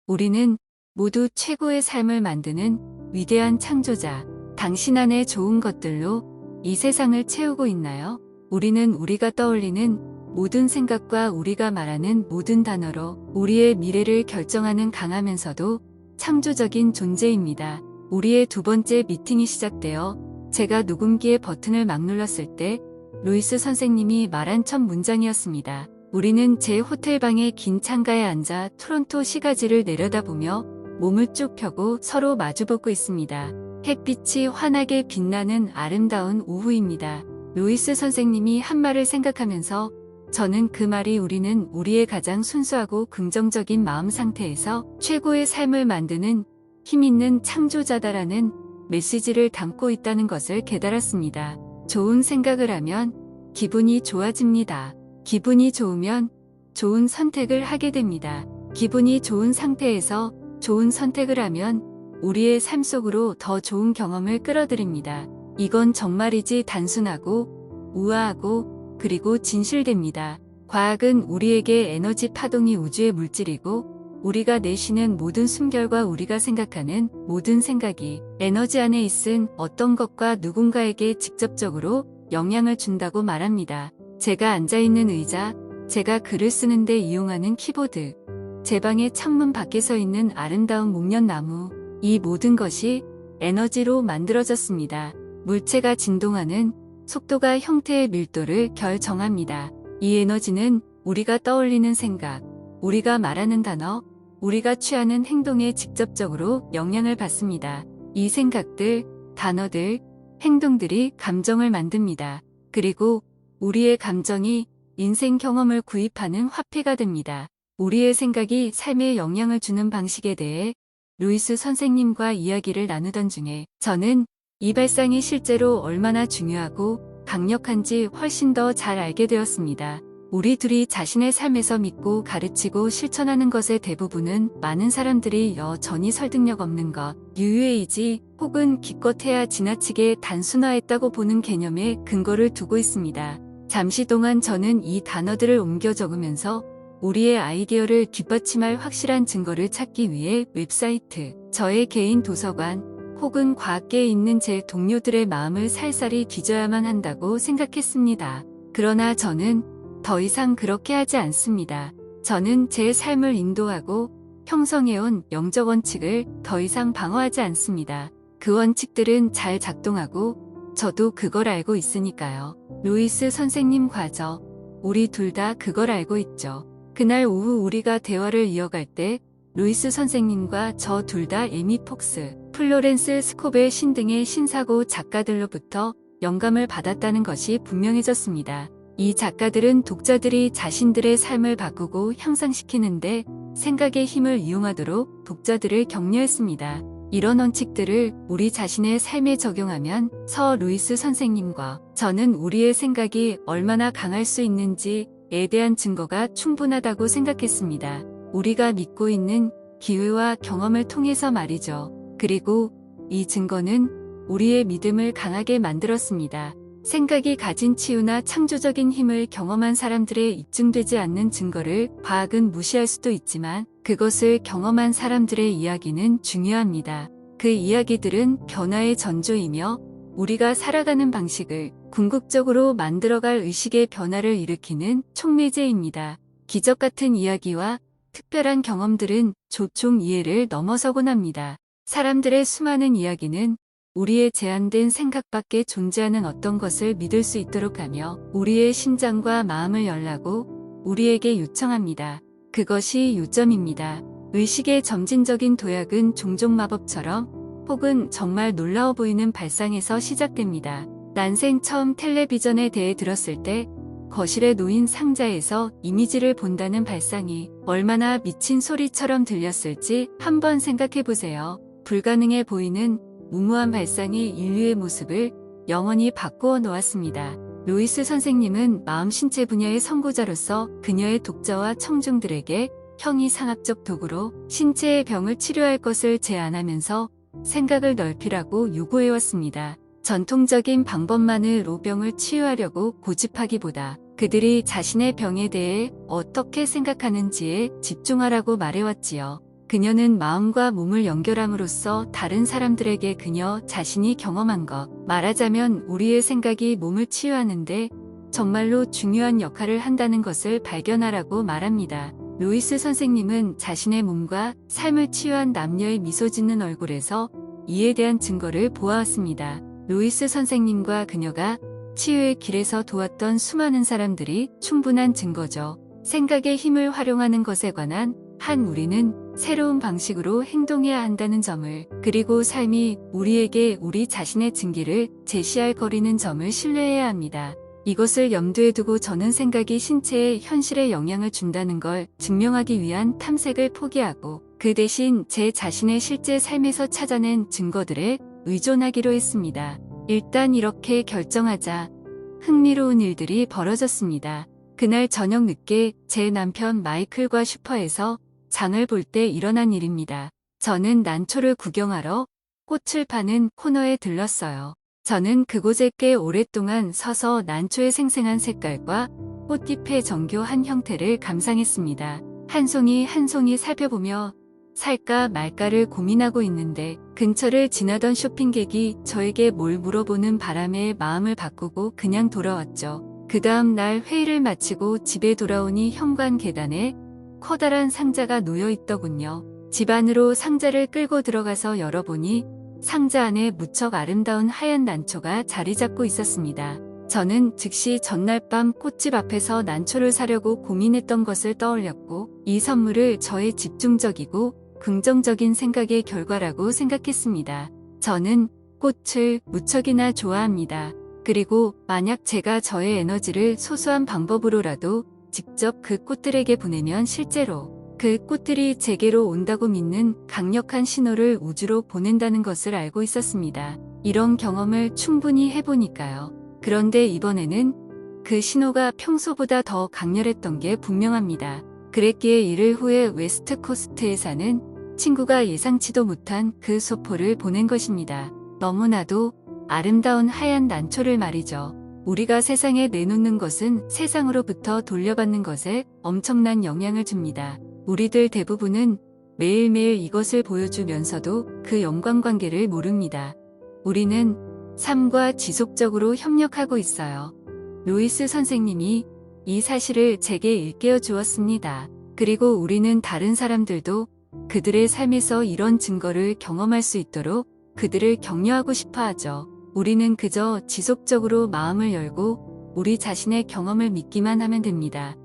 우리는 모두 최고의 삶을 만드는 위대한 창조자. 당신 안에 좋은 것들로 이 세상을 채우고 있나요? 우리는 우리가 떠올리는 모든 생각과 우리가 말하는 모든 단어로 우리의 미래를 결정하는 강하면서도 창조적인 존재입니다. 우리의 두 번째 미팅이 시작되어 제가 녹음기의 버튼을 막 눌렀을 때 루이스 선생님이 말한 첫 문장이었습니다. 우리는 제 호텔방의 긴 창가에 앉아 토론토 시가지를 내려다보며 몸을 쭉 펴고 서로 마주보고 있습니다. 햇빛이 환하게 빛나는 아름다운 오후입니다. 루이스 선생님이 한 말을 생각하면서 저는 그 말이 우리는 우리의 가장 순수하고 긍정적인 마음 상태에서 최고의 삶을 만드는 힘있는 창조자다라는 메시지를 담고 있다는 것을 깨달았습니다. 좋은 생각을 하면 기분이 좋아집니다. 기분이 좋으면 좋은 선택을 하게 됩니다. 기분이 좋은 상태에서 좋은 선택을 하면 우리의 삶 속으로 더 좋은 경험을 끌어들입니다. 이건 정말이지 단순하고 우아하고 그리고 진실됩니다. 과학은 우리에게 에너지 파동이 우주의 물질이고 우리가 내쉬는 모든 숨결과 우리가 생각하는 모든 생각이 에너지 안에 있은 어떤 것과 누군가에게 직접적으로 영향을 준다고 말합니다. 제가 앉아있는 의자, 제가 글을 쓰는데 이용하는 키보드, 제 방의 창문 밖에 서 있는 아름다운 목련나무, 이 모든 것이 에너지로 만들어졌습니다. 물체가 진동하는 속도가 형태의 밀도를 결정합니다. 이 에너지는 우리가 떠올리는 생각, 우리가 말하는 단어, 우리가 취하는 행동에 직접적으로 영향을 받습니다. 이 생각들, 단어들, 행동들이 감정을 만듭니다. 그리고 우리의 감정이 인생 경험을 구입하는 화폐가 됩니다. 우리의 생각이 삶에 영향을 주는 방식에 대해 루이스 선생님과 이야기를 나누던 중에 저는 이 발상이 실제로 얼마나 중요하고 강력한지 훨씬 더 잘 알게 되었습니다. 우리 둘이 자신의 삶에서 믿고 가르치고 실천하는 것의 대부분은 많은 사람들이 여전히 설득력 없는 것, 유유해이지 혹은 기껏해야 지나치게 단순화했다고 보는 개념에 근거를 두고 있습니다. 잠시 동안 저는 이 단어들을 옮겨 적으면서 우리의 아이디어를 뒷받침할 확실한 증거를 찾기 위해 웹사이트, 저의 개인 도서관, 혹은 과학계에 있는 제 동료들의 마음을 살살이 뒤져야만 한다고 생각했습니다. 그러나 저는 더 이상 그렇게 하지 않습니다. 저는 제 삶을 인도하고 형성해온 영적 원칙을 더 이상 방어하지 않습니다. 그 원칙들은 잘 작동하고 저도 그걸 알고 있으니까요. 루이스 선생님 과저, 우리 둘 다 그걸 알고 있죠. 그날 오후 우리가 대화를 이어갈 때 루이스 선생님과 저 둘 다 에미 폭스, 플로렌스 스코벨 신 등의 신사고 작가들로부터 영감을 받았다는 것이 분명해졌습니다. 이 작가들은 독자들이 자신들의 삶을 바꾸고 향상시키는데 생각의 힘을 이용하도록 독자들을 격려했습니다. 이런 원칙들을 우리 자신의 삶에 적용하면 서 루이스 선생님과 저는 우리의 생각이 얼마나 강할 수 있는지에 대한 증거가 충분하다고 생각했습니다. 우리가 믿고 있는 기회와 경험을 통해서 말이죠. 그리고 이 증거는 우리의 믿음을 강하게 만들었습니다. 생각이 가진 치유나 창조적인 힘을 경험한 사람들의 입증되지 않는 증거를 과학은 무시할 수도 있지만 그것을 경험한 사람들의 이야기는 중요합니다. 그 이야기들은 변화의 전조이며 우리가 살아가는 방식을 궁극적으로 만들어갈 의식의 변화를 일으키는 촉매제입니다. 기적 같은 이야기와 특별한 경험들은 조총 이해를 넘어서곤 합니다. 사람들의 수많은 이야기는 우리의 제한된 생각 밖에 존재하는 어떤 것을 믿을 수 있도록 하며 우리의 심장과 마음을 열라고 우리에게 요청합니다. 그것이 요점입니다. 의식의 점진적인 도약은 종종 마법처럼 혹은 정말 놀라워 보이는 발상에서 시작됩니다. 난생 처음 텔레비전에 대해 들었을 때 거실에 놓인 상자에서 이미지를 본다는 발상이 얼마나 미친 소리처럼 들렸을지 한번 생각해 보세요. 불가능해 보이는 무모한 발상이 인류의 모습을 영원히 바꾸어 놓았습니다. 루이스 선생님은 마음 신체 분야의 선구자로서 그녀의 독자와 청중들에게 형이상학적 도구로 신체의 병을 치료할 것을 제안하면서 생각을 넓히라고 요구해왔습니다. 전통적인 방법만으로 병을 치유하려고 고집하기보다 그들이 자신의 병에 대해 어떻게 생각하는지에 집중하라고 말해왔지요. 그녀는 마음과 몸을 연결함으로써 다른 사람들에게 그녀 자신이 경험한 것, 말하자면 우리의 생각이 몸을 치유하는데 정말로 중요한 역할을 한다는 것을 발견하라고 말합니다. 루이스 선생님은 자신의 몸과 삶을 치유한 남녀의 미소 짓는 얼굴에서 이에 대한 증거를 보아왔습니다. 루이스 선생님과 그녀가 치유의 길에서 도왔던 수많은 사람들이 충분한 증거죠. 생각의 힘을 활용하는 것에 관한 한 우리는 새로운 방식으로 행동해야 한다는 점을, 그리고 삶이 우리에게 우리 자신의 증기를 제시할 거리는 점을 신뢰해야 합니다. 이것을 염두에 두고 저는 생각이 신체의 현실에 영향을 준다는 걸 증명하기 위한 탐색을 포기하고 그 대신 제 자신의 실제 삶에서 찾아낸 증거들에 의존하기로 했습니다. 일단 이렇게 결정하자 흥미로운 일들이 벌어졌습니다. 그날 저녁 늦게 제 남편 마이클과 슈퍼에서 장을 볼 때 일어난 일입니다. 저는 난초를 구경하러 꽃을 파는 코너에 들렀어요. 저는 그곳에 꽤 오랫동안 서서 난초의 생생한 색깔과 꽃잎의 정교한 형태를 감상했습니다. 한 송이 한 송이 살펴보며 살까 말까를 고민하고 있는데 근처를 지나던 쇼핑객이 저에게 뭘 물어보는 바람에 마음을 바꾸고 그냥 돌아왔죠. 그 다음 날 회의를 마치고 집에 돌아오니 현관 계단에 커다란 상자가 놓여 있더군요. 집 안으로 상자를 끌고 들어가서 열어보니 상자 안에 무척 아름다운 하얀 난초가 자리 잡고 있었습니다. 저는 즉시 전날 밤 꽃집 앞에서 난초를 사려고 고민했던 것을 떠올렸고 이 선물을 저의 집중적이고 긍정적인 생각의 결과라고 생각했습니다. 저는 꽃을 무척이나 좋아합니다. 그리고 만약 제가 저의 에너지를 소소한 방법으로라도 직접 그 꽃들에게 보내면 실제로 그 꽃들이 제게로 온다고 믿는 강력한 신호를 우주로 보낸다는 것을 알고 있었습니다. 이런 경험을 충분히 해보니까요. 그런데 이번에는 그 신호가 평소보다 더 강렬했던 게 분명합니다. 그랬기에 이를 후에 웨스트 코스트에 사는 친구가 예상치도 못한 그 소포를 보낸 것입니다. 너무나도 아름다운 하얀 난초를 말이죠. 우리가 세상에 내놓는 것은 세상으로부터 돌려받는 것에 엄청난 영향을 줍니다. 우리들 대부분은 매일매일 이것을 보여주면서도 그 연관관계를 모릅니다. 우리는 삶과 지속적으로 협력하고 있어요. 루이스 선생님이 이 사실을 제게 일깨워 주었습니다. 그리고 우리는 다른 사람들도 그들의 삶에서 이런 증거를 경험할 수 있도록 그들을 격려하고 싶어 하죠. 우리는 그저 지속적으로 마음을 열고 우리 자신의 경험을 믿기만 하면 됩니다.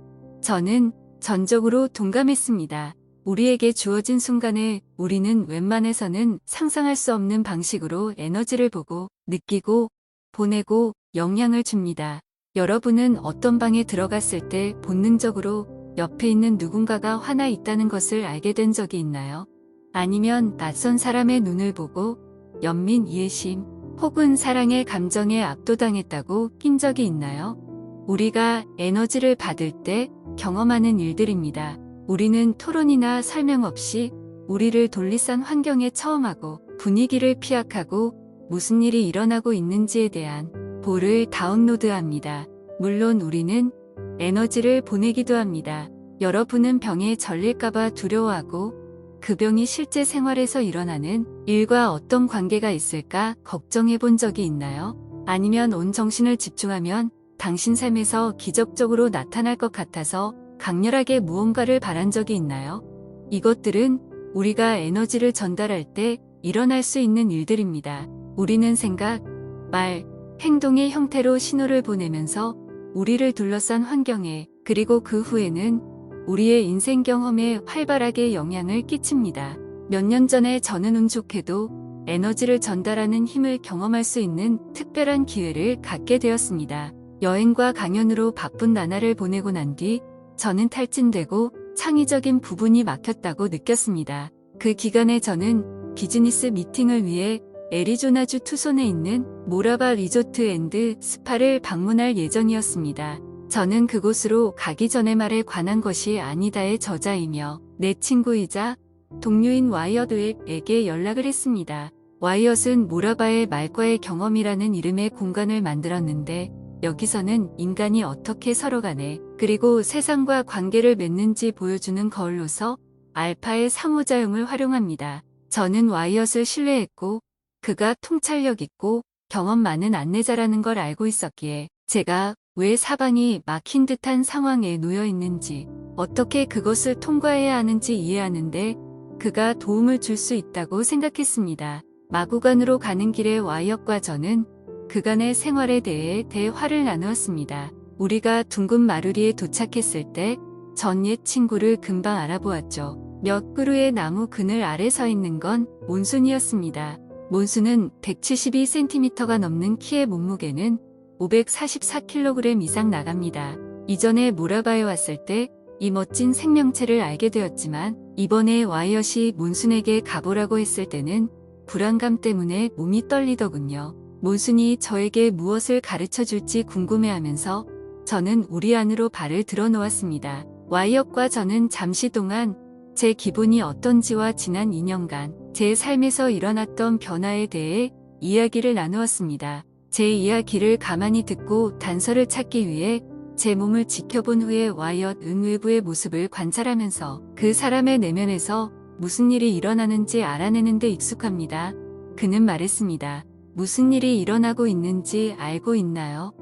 저는 전적으로 동감했습니다. 우리에게 주어진 순간에 우리는 웬만해서는 상상할 수 없는 방식으로 에너지를 보고, 느끼고, 보내고 영향을 줍니다. 여러분은 어떤 방에 들어갔을 때 본능적으로 옆에 있는 누군가가 화나 있다는 것을 알게 된 적이 있나요? 아니면 낯선 사람의 눈을 보고 연민 이해심 혹은 사랑의 감정에 압도당했다고 낀 적이 있나요? 우리가 에너지를 받을 때 경험하는 일들입니다. 우리는 토론이나 설명 없이 우리를 둘러싼 환경에 처음하고 분위기를 피약하고 무슨 일이 일어나고 있는지에 대한 볼을 다운로드합니다. 물론 우리는 에너지를 보내기도 합니다. 여러분은 병에 걸릴까봐 두려워하고 그 병이 실제 생활에서 일어나는 일과 어떤 관계가 있을까 걱정해 본 적이 있나요? 아니면 온 정신을 집중하면 당신 삶에서 기적적으로 나타날 것 같아서 강렬하게 무언가를 바란 적이 있나요? 이것들은 우리가 에너지를 전달할 때 일어날 수 있는 일들입니다. 우리는 생각, 말, 행동의 형태로 신호를 보내면서 우리를 둘러싼 환경에 그리고 그 후에는 우리의 인생 경험에 활발하게 영향을 끼칩니다. 몇 년 전에 저는 운 좋게도 에너지를 전달하는 힘을 경험할 수 있는 특별한 기회를 갖게 되었습니다. 여행과 강연으로 바쁜 나날을 보내고 난 뒤 저는 탈진되고 창의적인 부분이 막혔다고 느꼈습니다. 그 기간에 저는 비즈니스 미팅을 위해 애리조나주 투손에 있는 모라바 리조트 앤드 스파를 방문할 예정이었습니다. 저는 그곳으로 가기 전에 말에 관한 것이 아니다의 저자이며 내 친구이자 동료인 와이엇에게 연락을 했습니다. 와이엇은 모라바의 말과의 경험이라는 이름의 공간을 만들었는데 여기서는 인간이 어떻게 서로 간에 그리고 세상과 관계를 맺는지 보여주는 거울로서 알파의 상호작용을 활용합니다. 저는 와이엇을 신뢰했고 그가 통찰력 있고 경험 많은 안내자라는 걸 알고 있었기에 제가 왜 사방이 막힌 듯한 상황에 놓여 있는지 어떻게 그것을 통과해야 하는지 이해하는데 그가 도움을 줄 수 있다고 생각했습니다. 마구간으로 가는 길에 와이엇과 저는 그간의 생활에 대해 대화를 나누었습니다. 우리가 둥근 마루리에 도착했을 때 전 옛 친구를 금방 알아보았죠. 몇 그루의 나무 그늘 아래 서 있는 건 몬순이었습니다. 몬순은 172cm가 넘는 키의 몸무게는 544kg 이상 나갑니다. 이전에 모라바에 왔을 때 이 멋진 생명체를 알게 되었지만 이번에 와이엇이 몬순에게 가보라고 했을 때는 불안감 때문에 몸이 떨리더군요. 몬순이 저에게 무엇을 가르쳐 줄지 궁금해하면서 저는 우리 안으로 발을 들어 놓았습니다. 와이엇과 저는 잠시 동안 제 기분이 어떤지와 지난 2년간 제 삶에서 일어났던 변화에 대해 이야기를 나누었습니다. 제 이야기를 가만히 듣고 단서를 찾기 위해 제 몸을 지켜본 후에 와이엇은 외부의 모습을 관찰하면서 그 사람의 내면에서 무슨 일이 일어나는지 알아내는 데 익숙합니다. 그는 말했습니다. 무슨 일이 일어나고 있는지 알고 있나요?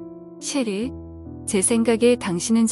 셰르, 제 생각에 당신은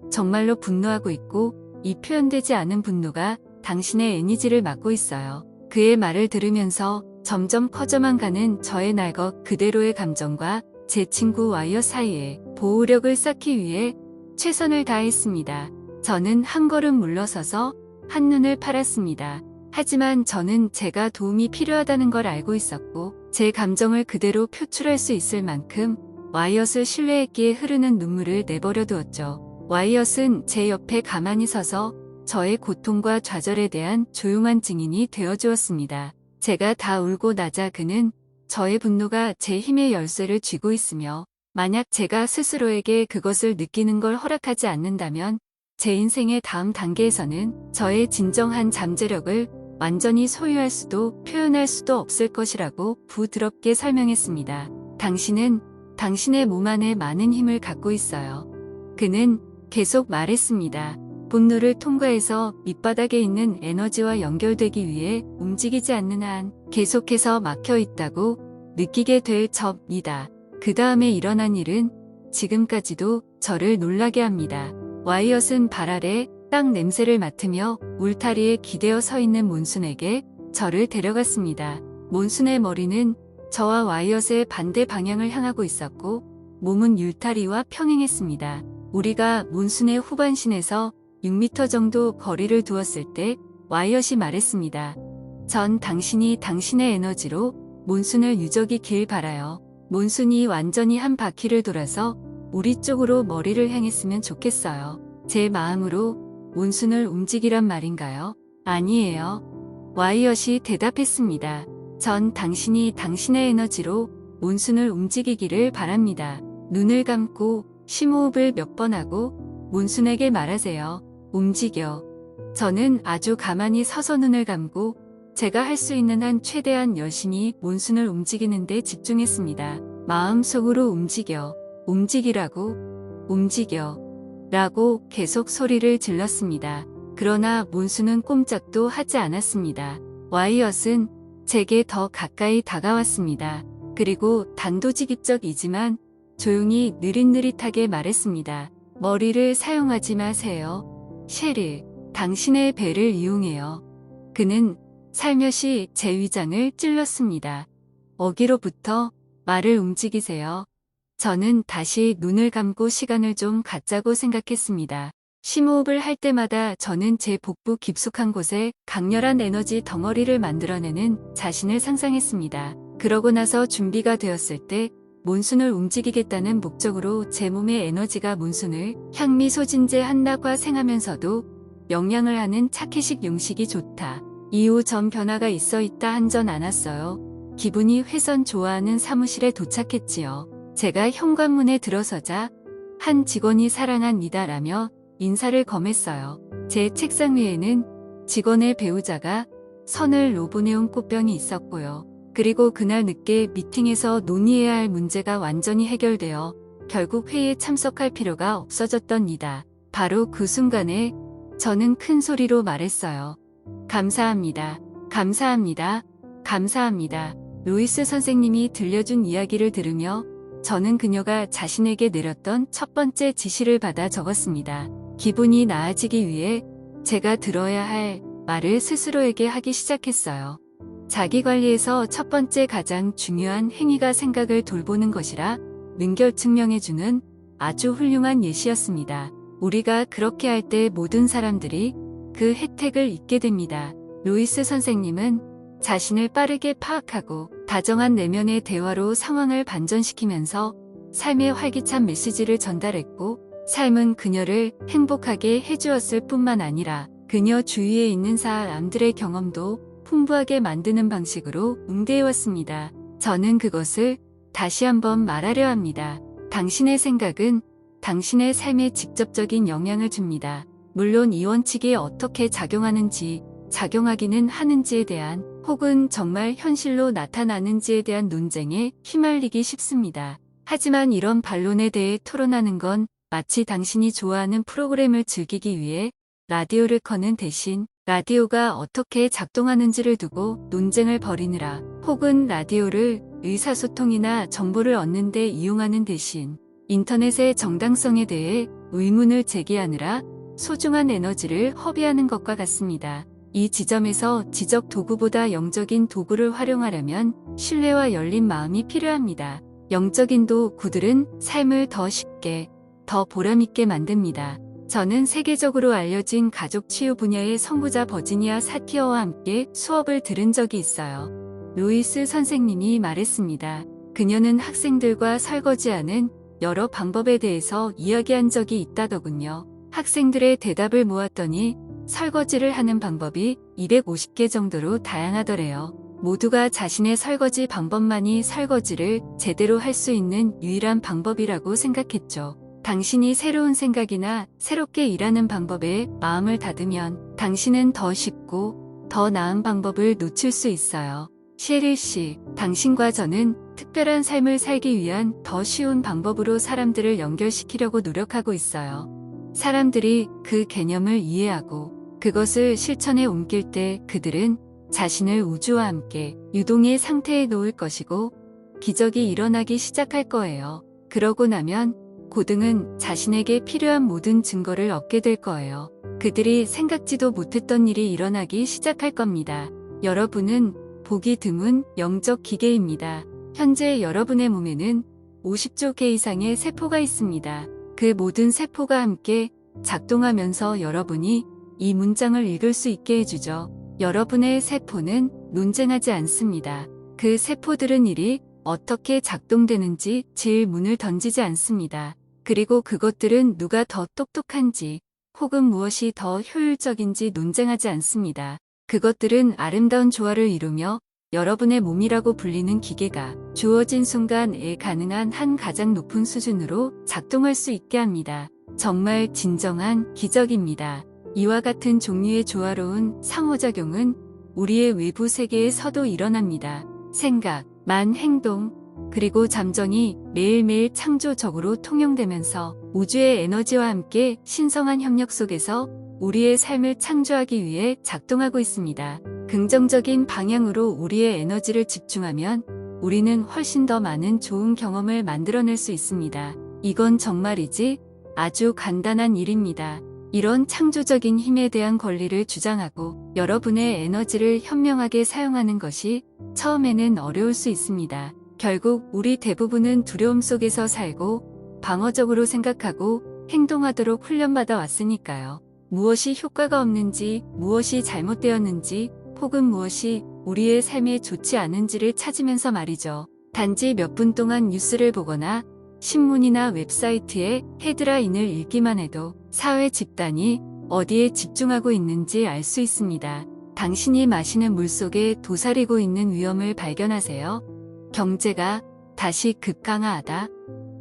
정말로 분노하고 있고 이 표현되지 않은 분노가 당신의 에너지를 막고 있어요. 그의 말을 들으면서 점점 커져만 가는 저의 날 것 그대로의 감정과 제 친구 와이엇 사이에 보호력을 쌓기 위해 최선을 다했습니다. 저는 한 걸음 물러서서 한눈을 팔았습니다. 하지만 저는 제가 도움이 필요하다는 걸 알고 있었고 제 감정을 그대로 표출할 수 있을 만큼 와이엇을 신뢰했기에 흐르는 눈물을 내버려 두었죠. 와이엇은 제 옆에 가만히 서서 저의 고통과 좌절에 대한 조용한 증인이 되어주었습니다. 제가 다 울고 나자 그는 저의 분노가 제 힘의 열쇠를 쥐고 있으며 만약 제가 스스로에게 그것을 느끼는 걸 허락하지 않는다면 제 인생의 다음 단계에서는 저의 진정한 잠재력을 완전히 소유할 수도 표현할 수도 없을 것이라고 부드럽게 설명했습니다. 당신은 당신의 몸 안에 많은 힘을 갖고 있어요. 그는 계속 말했습니다. 분노를 통과해서 밑바닥에 있는 에너지와 연결되기 위해 움직이지 않는 한 계속해서 막혀 있다고 느끼게 될 접니다. 그 다음에 일어난 일은 지금까지도 저를 놀라게 합니다. 와이엇은 발 아래 땅 냄새를 맡으며 울타리에 기대어 서 있는 몬순에게 저를 데려갔습니다. 몬순의 머리는 저와 와이엇의 반대 방향을 향하고 있었고 몸은 울타리와 평행했습니다. 우리가 몬순의 후반신에서 6m 정도 거리를 두었을 때 와이엇이 말했습니다. 전 당신이 당신의 에너지로 몬순을 유적이길 바라요. 몬순이 완전히 한 바퀴를 돌아서 우리 쪽으로 머리를 향했으면 좋겠어요. 제 마음으로 몬순을 움직이란 말인가요? 아니에요. 와이엇이 대답했습니다. 전 당신이 당신의 에너지로 몬순을 움직이기를 바랍니다. 눈을 감고 심호흡을 몇 번 하고 몬순에게 말하세요. 움직여. 저는 아주 가만히 서서 눈을 감고 제가 할 수 있는 한 최대한 열심히 몬순을 움직이는 데 집중했습니다. 마음속으로 움직여. 움직이라고. 움직여. 라고 계속 소리를 질렀습니다. 그러나 몬순은 꼼짝도 하지 않았습니다. 와이엇은 제게 더 가까이 다가왔습니다. 그리고 단도직입적이지만 조용히 느릿느릿하게 말했습니다. 머리를 사용하지 마세요. 셰르, 당신의 배를 이용해요. 그는 살며시 제 위장을 찔렀습니다. 어기로부터 말을 움직이세요. 저는 다시 눈을 감고 시간을 좀 갖자고 생각했습니다. 심호흡을 할 때마다 저는 제 복부 깊숙한 곳에 강렬한 에너지 덩어리를 만들어내는 자신을 상상했습니다. 그러고 나서 준비가 되었을 때 몬순을 움직이겠다는 목적으로 제 몸의 에너지가 몬순을 향미소진제 한다과 생하면서도 명량을 하는 차키식 용식이 좋다. 이후 전 변화가 있어 있다 한전 않았어요. 기분이 회선 좋아하는 사무실에 도착했지요. 제가 현관문에 들어서자 한 직원이 사랑합니다라며 인사를 검했어요. 제 책상 위에는 직원의 배우자가 선을 로보내온 꽃병이 있었고요. 그리고 그날 늦게 미팅에서 논의해야 할 문제가 완전히 해결되어 결국 회의에 참석할 필요가 없어졌답니다. 바로 그 순간에 저는 큰 소리로 말했어요. 감사합니다. 감사합니다. 감사합니다. 루이스 선생님이 들려준 이야기를 들으며 저는 그녀가 자신에게 내렸던 첫 번째 지시를 받아 적었습니다. 기분이 나아지기 위해 제가 들어야 할 말을 스스로에게 하기 시작했어요. 자기관리에서 첫 번째 가장 중요한 행위가 생각을 돌보는 것이라 능결 증명해주는 아주 훌륭한 예시였습니다. 우리가 그렇게 할 때 모든 사람들이 그 혜택을 잊게 됩니다. 루이스 선생님은 자신을 빠르게 파악하고 다정한 내면의 대화로 상황을 반전시키면서 삶의 활기찬 메시지를 전달했고, 삶은 그녀를 행복하게 해주었을 뿐만 아니라 그녀 주위에 있는 사람들의 경험도 풍부하게 만드는 방식으로 응대해왔습니다. 저는 그것을 다시 한번 말하려 합니다. 당신의 생각은 당신의 삶에 직접적인 영향을 줍니다. 물론 이 원칙이 어떻게 작용하기는 하는지에 대한 혹은 정말 현실로 나타나는지에 대한 논쟁에 휘말리기 쉽습니다. 하지만 이런 반론에 대해 토론하는 건 마치 당신이 좋아하는 프로그램을 즐기기 위해 라디오를 꺼는 대신 라디오가 어떻게 작동하는지를 두고 논쟁을 벌이느라, 혹은 라디오를 의사소통이나 정보를 얻는 데 이용하는 대신 인터넷의 정당성에 대해 의문을 제기하느라 소중한 에너지를 허비하는 것과 같습니다. 이 지점에서 지적 도구보다 영적인 도구를 활용하려면 신뢰와 열린 마음이 필요합니다. 영적인 도구들은 삶을 더 쉽게, 더 보람있게 만듭니다. 저는 세계적으로 알려진 가족 치유 분야의 선구자 버지니아 사티어와 함께 수업을 들은 적이 있어요. 루이스 선생님이 말했습니다. 그녀는 학생들과 설거지하는 여러 방법에 대해서 이야기한 적이 있다더군요. 학생들의 대답을 모았더니 설거지를 하는 방법이 250개 정도로 다양하더래요. 모두가 자신의 설거지 방법만이 설거지를 제대로 할 수 있는 유일한 방법이라고 생각했죠. 당신이 새로운 생각이나 새롭게 일하는 방법에 마음을 닫으면 당신은 더 쉽고 더 나은 방법을 놓칠 수 있어요. 셰릴 씨, 당신과 저는 특별한 삶을 살기 위한 더 쉬운 방법으로 사람들을 연결시키려고 노력하고 있어요. 사람들이 그 개념을 이해하고 그것을 실천에 옮길 때 그들은 자신을 우주와 함께 유동의 상태에 놓을 것이고 기적이 일어나기 시작할 거예요. 그러고 나면 고등은 자신에게 필요한 모든 증거를 얻게 될 거예요. 그들이 생각지도 못했던 일이 일어나기 시작할 겁니다. 여러분은 보기 드문 영적 기계입니다. 현재 여러분의 몸에는 50조 개 이상의 세포가 있습니다. 그 모든 세포가 함께 작동하면서 여러분이 이 문장을 읽을 수 있게 해주죠. 여러분의 세포는 논쟁하지 않습니다. 그 세포들은 일이 어떻게 작동되는지 질문을 던지지 않습니다. 그리고 그것들은 누가 더 똑똑한지 혹은 무엇이 더 효율적인지 논쟁하지 않습니다. 그것들은 아름다운 조화를 이루며 여러분의 몸이라고 불리는 기계가 주어진 순간에 가능한 한 가장 높은 수준으로 작동할 수 있게 합니다. 정말 진정한 기적입니다. 이와 같은 종류의 조화로운 상호작용은 우리의 외부 세계에서도 일어납니다. 생각, 만, 행동, 그리고 잠정이 매일매일 창조적으로 통용되면서 우주의 에너지와 함께 신성한 협력 속에서 우리의 삶을 창조하기 위해 작동하고 있습니다. 긍정적인 방향으로 우리의 에너지를 집중하면 우리는 훨씬 더 많은 좋은 경험을 만들어낼 수 있습니다. 이건 정말이지 아주 간단한 일입니다. 이런 창조적인 힘에 대한 권리를 주장하고 여러분의 에너지를 현명하게 사용하는 것이 처음에는 어려울 수 있습니다. 결국 우리 대부분은 두려움 속에서 살고 방어적으로 생각하고 행동하도록 훈련받아 왔으니까요. 무엇이 효과가 없는지, 무엇이 잘못되었는지, 혹은 무엇이 우리의 삶에 좋지 않은지를 찾으면서 말이죠. 단지 몇 분 동안 뉴스를 보거나 신문이나 웹사이트의 헤드라인을 읽기만 해도 사회 집단이 어디에 집중하고 있는지 알 수 있습니다. 당신이 마시는 물 속에 도사리고 있는 위험을 발견하세요. 경제가 다시 급강하다.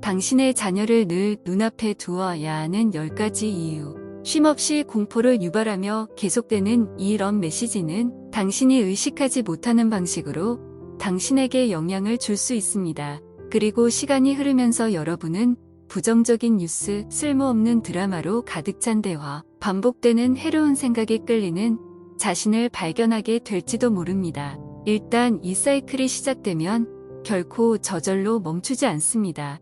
당신의 자녀를 늘 눈앞에 두어야 하는 10가지 이유. 쉼없이 공포를 유발하며 계속되는 이런 메시지는 당신이 의식하지 못하는 방식으로 당신에게 영향을 줄 수 있습니다. 그리고 시간이 흐르면서 여러분은 부정적인 뉴스, 쓸모없는 드라마로 가득 찬 대화, 반복되는 해로운 생각에 끌리는 자신을 발견하게 될지도 모릅니다. 일단 이 사이클이 시작되면 결코 저절로 멈추지 않습니다.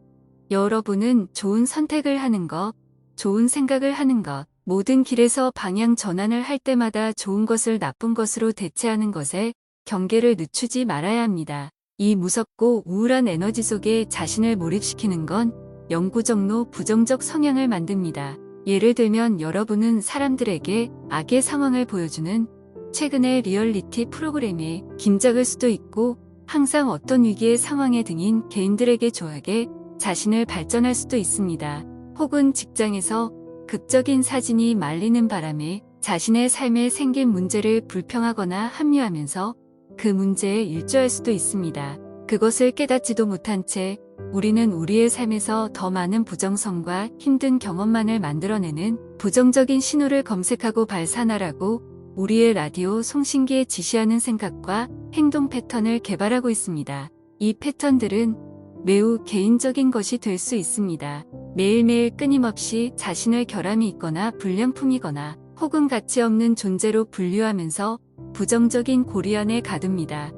여러분은 좋은 선택을 하는 것, 좋은 생각을 하는 것, 모든 길에서 방향 전환을 할 때마다 좋은 것을 나쁜 것으로 대체하는 것에 경계를 늦추지 말아야 합니다. 이 무섭고 우울한 에너지 속에 자신을 몰입시키는 건 영구적로 부정적 성향을 만듭니다. 예를 들면 여러분은 사람들에게 악의 상황을 보여주는 최근의 리얼리티 프로그램에 김작을 수도 있고, 항상 어떤 위기의 상황에 등인 개인들에게 조하게 자신을 발전할 수도 있습니다. 혹은 직장에서 극적인 사진이 말리는 바람에 자신의 삶에 생긴 문제를 불평하거나 합리화하면서 그 문제에 일조할 수도 있습니다. 그것을 깨닫지도 못한 채 우리는 우리의 삶에서 더 많은 부정성과 힘든 경험만을 만들어내는 부정적인 신호를 검색하고 발산하라고 우리의 라디오 송신기에 지시하는 생각과 행동 패턴을 개발하고 있습니다. 이 패턴들은 매우 개인적인 것이 될 수 있습니다. 매일매일 끊임없이 자신을 결함이 있거나 불량품이거나 혹은 가치 없는 존재로 분류하면서 부정적인 고리 안에 가둡니다.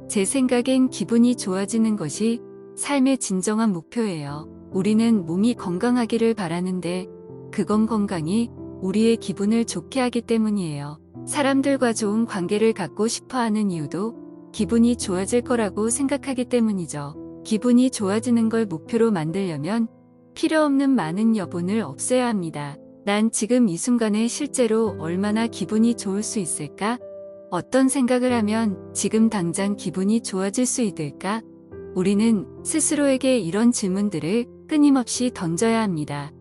제 생각엔 기분이 좋아지는 것이 삶의 진정한 목표예요. 우리는 몸이 건강하기를 바라는데 그건 건강이 우리의 기분을 좋게 하기 때문이에요. 사람들과 좋은 관계를 갖고 싶어 하는 이유도 기분이 좋아질 거라고 생각하기 때문이죠. 기분이 좋아지는 걸 목표로 만들려면 필요 없는 많은 여분을 없애야 합니다. 난 지금 이 순간에 실제로 얼마나 기분이 좋을 수 있을까? 어떤 생각을 하면 지금 당장 기분이 좋아질 수 있을까? 우리는 스스로에게 이런 질문들을 끊임없이 던져야 합니다.